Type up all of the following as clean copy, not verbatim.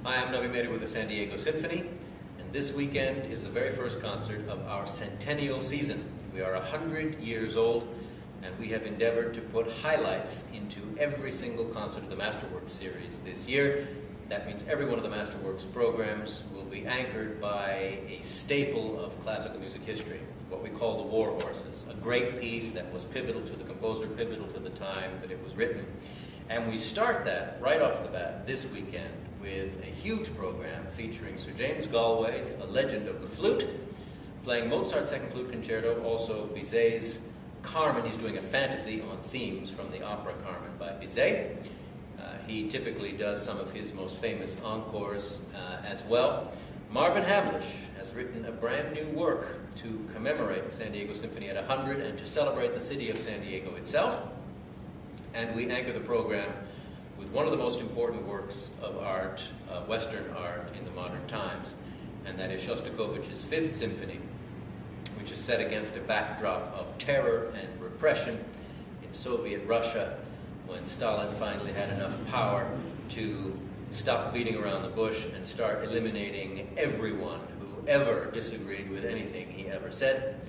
Hi, I'm Nuvi Mehta with the San Diego Symphony, and this weekend is the very first concert of our Centennial season. We are 100 years old, and we have endeavored to put highlights into every single concert of the Masterworks series this year. That means every one of the Masterworks programs will be anchored by a staple of classical music history, what we call the War Horses, a great piece that was pivotal to the composer, pivotal to the time that it was written. And we start that right off the bat this weekend with a huge program featuring Sir James Galway, a legend of the flute, playing Mozart's Second Flute Concerto, also BIZET's Carmen. He's doing a fantasy on themes from the opera Carmen by BIZET. He typically does some of his most famous encores as well. Marvin Hamlisch has written a brand new work to commemorate the San Diego Symphony at 100 and to celebrate the city of San Diego itself. And we anchor the program with one of the most important works of art, Western art in the modern times, and that is Shostakovich's Fifth Symphony, which is set against a backdrop of terror and repression in Soviet Russia, when Stalin finally had enough power to stop beating around the bush and start eliminating everyone who ever disagreed with anything he ever said.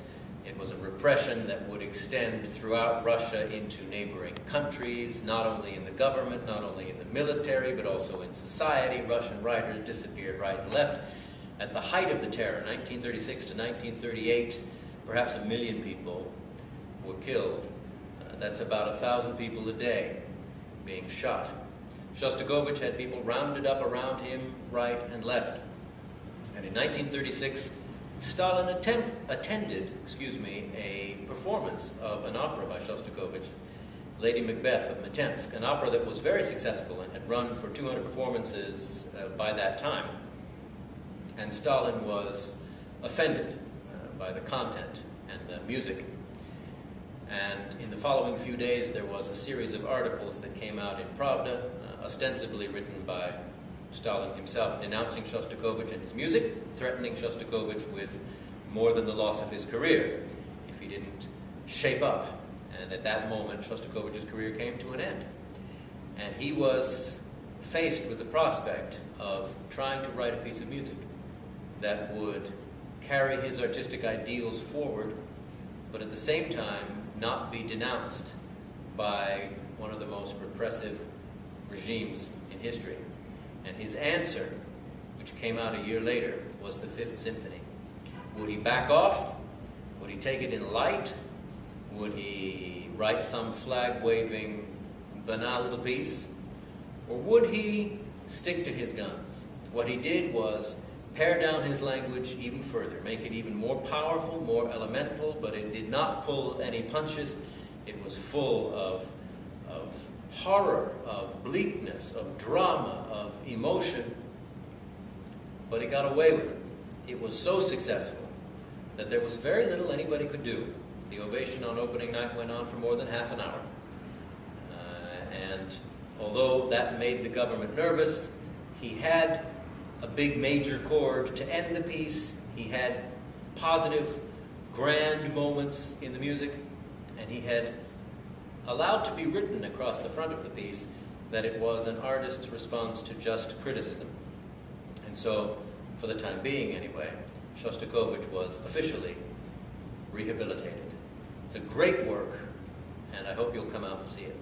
It was a repression that would extend throughout Russia into neighboring countries, not only in the government, not only in the military, but also in society. Russian writers disappeared right and left. At the height of the terror, 1936 to 1938, perhaps 1 million people were killed. That's about 1,000 people a day being shot. Shostakovich had people rounded up around him right and left. And in 1936, Stalin attended a performance of an opera by Shostakovich, Lady Macbeth of Mtsensk, an opera that was very successful and had run for 200 performances by that time. And Stalin was offended by the content and the music. And in the following few days, there was a series of articles that came out in Pravda, ostensibly written by Stalin himself, denouncing Shostakovich and his music, threatening Shostakovich with more than the loss of his career if he didn't shape up. And at that moment, Shostakovich's career came to an end. And he was faced with the prospect of trying to write a piece of music that would carry his artistic ideals forward, but at the same time not be denounced by one of the most repressive regimes in history. And his answer, which came out a year later, was the Fifth Symphony. Would he back off? Would he take it in light? Would he write some flag-waving, banal little piece? Or would he stick to his guns? What he did was pare down his language even further, make it even more powerful, more elemental, but it did not pull any punches. It was full of horror, of bleakness, of drama, of emotion, but he got away with it. It was so successful that there was very little anybody could do. The ovation on opening night went on for more than half an hour. And although that made the government nervous, he had a big major chord to end the piece. He had positive, grand moments in the music, and he had allowed to be written across the front of the piece that it was an artist's response to just criticism. And so, for the time being anyway, Shostakovich was officially rehabilitated. It's a great work, and I hope you'll come out and see it.